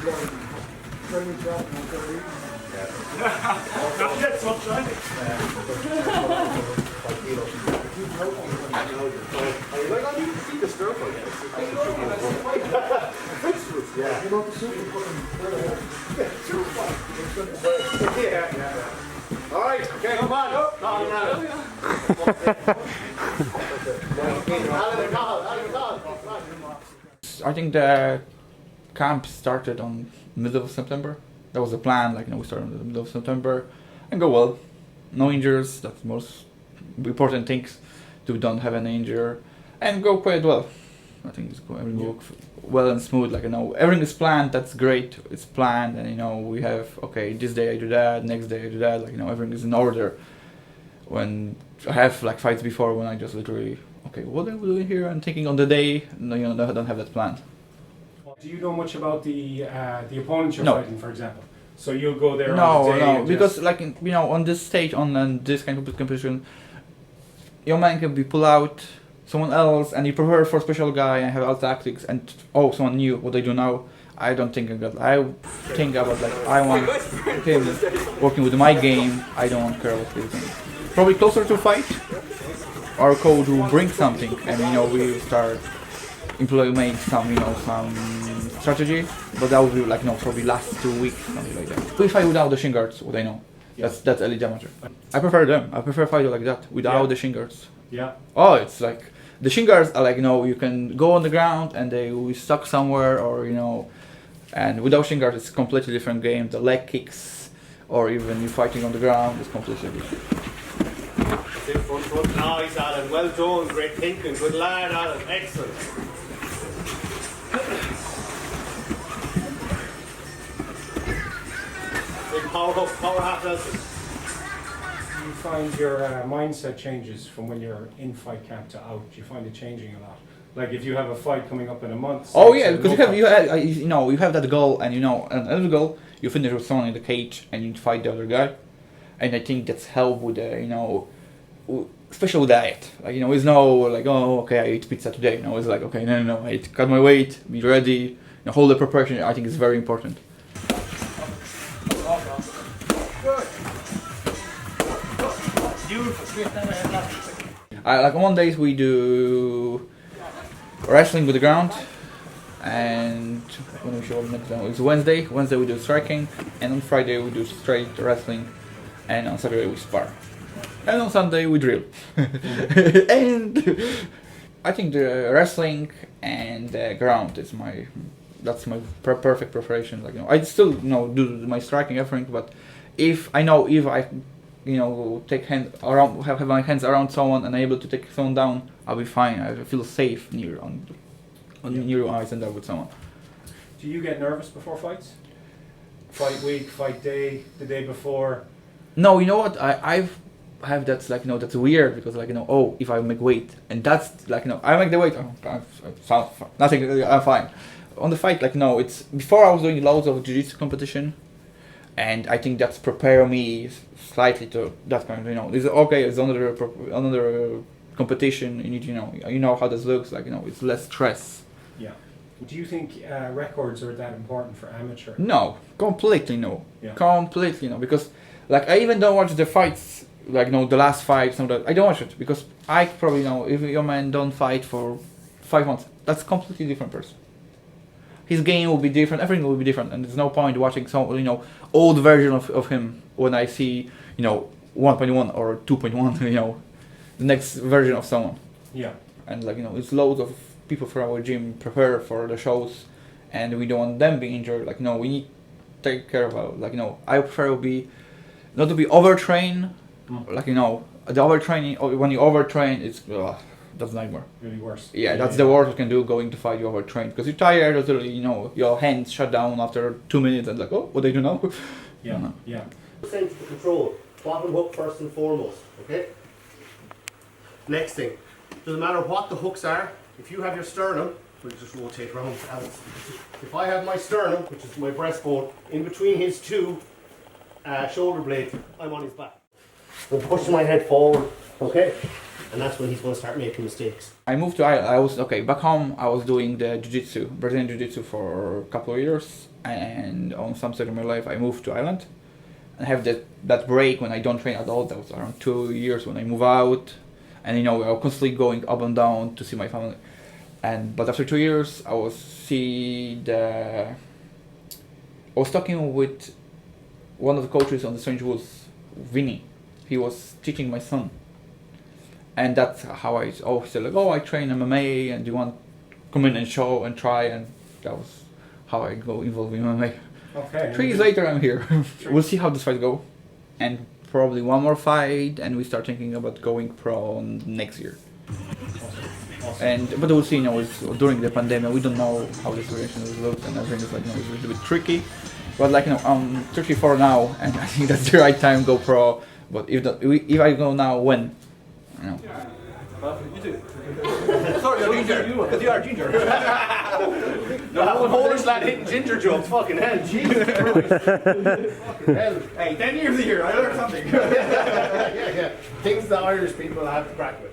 Not yet, sunshine. All right, okay, come on. I think the camp started on middle of September. That was the plan, we started in the middle of September and go well. No injuries, that's the most important things, to don't have an injury and go quite well. I think it's going to work well and smooth, everything is planned, that's great, it's planned, and we have, okay, this day I do that, next day I do that, everything is in order. When I have fights before, when I just literally, okay, what am I doing here, and thinking on the day, I don't have that planned. Do you know much about the opponent you're No. fighting, for example? So you'll go there on the day No, and because just... on this stage, on this kind of competition, your man can be pull out someone else, and you prepare for a special guy and have all tactics, and someone new, what they do now. I don't think I think about I want him working with my game. I don't care what he's doing. Probably closer to fight, our coach will bring something, and we start implement some strategy, but that will be probably last 2 weeks, something like that. We fight without the shin guards, what I know. That's elite amateur. I prefer them. I prefer fighting like that without the shin guards. Yeah. Oh, it's the shin guards are you can go on the ground and they will stuck somewhere, or and without shin guards it's a completely different game. The leg kicks, or even you fighting on the ground, is completely different. Front, nice, Alan. Well done. Great thinking. Good lad, Alan. Excellent. Big power half dozen. Do you find your mindset changes from when you're in fight camp to out? Do you find it changing a lot? Like if you have a fight coming up in a month. Oh yeah, because you have that goal, and another goal, you finish with someone in the cage and you fight the other guy, and I think that's help with special diet. It's no okay, I ate pizza today. No, it's okay, no, I cut my weight, be ready, hold the preparation. I think it's very important. On Mondays we do wrestling with the ground, and when we show up next time, it's Wednesday. Wednesday we do striking, and on Friday we do straight wrestling, and on Saturday we spar. And on Sunday we drill. And I think the wrestling and the ground is that's my perfect preparation. I still do my striking everything, but if I take have my hands around someone and able to take someone down, I'll be fine. I feel safe near eyes and there with someone. Do you get nervous before fights? Fight week, fight day, the day before? No, you know what? I have that's that's weird, because if I make weight, and that's I make the weight, nothing, I'm fine. On the fight, it's before I was doing loads of jiu-jitsu competition, and I think that's prepare me slightly to that kind of it's okay. It's another competition. You need how this looks it's less stress. Yeah. Do you think records are that important for amateur? No, completely no. Yeah. Completely no, because I even don't watch the fights, the last fight, I don't watch it, because I probably know if your man don't fight for 5 months, that's a completely different person. His game will be different, everything will be different, and there's no point watching some old version of him when I see 1.1 or 2.1, the next version of someone. Yeah. And it's loads of people from our gym prepare for the shows, and we don't want them being injured. We need to take care of I prefer not to be overtrained. The overtraining, when you overtrain, it's that's a nightmare. Really worse. Yeah, that's the worst you can do, going to fight you overtrained, because you're tired, literally, your hands shut down after 2 minutes, and what do you do now? Yeah, yeah. Sense of control. Bottom hook first and foremost, okay? Next thing, doesn't matter what the hooks are, if you have your sternum, we'll just rotate around. If I have my sternum, which is my breastbone, in between his two shoulder blades, I'm on his back. I'm pushing my head forward, okay? and that's when he's going to start making mistakes. I moved to Ireland. I was okay back home. I was doing the jiu-jitsu, Brazilian jiu-jitsu for a couple of years, and on some stage of my life, I moved to Ireland. I have that break when I don't train at all. That was around 2 years when I move out, and I was constantly going up and down to see my family. But after 2 years, I was talking with one of the coaches on the Strange Wolves, Zimny. He was teaching my son, and that's how I said like, oh, I train MMA, and do you want to come in and show and try, and that was how I go involved in MMA. Okay. 3 years later, I'm here. We'll see how this fight go, and probably one more fight, and we start thinking about going pro next year. But we'll see. It's during the pandemic, we don't know how the situation will look, and everything is like, it's a little bit tricky. But like, I'm 34 now, and I think that's the right time to go pro. But if I go now, when? You do. Sorry, you're ginger. Because you are ginger. The Polish lad hitting ginger jumps, fucking hell, Jesus Christ. Hey, 10 years a year, I learned something. Yeah. Things that Irish people have to crack with.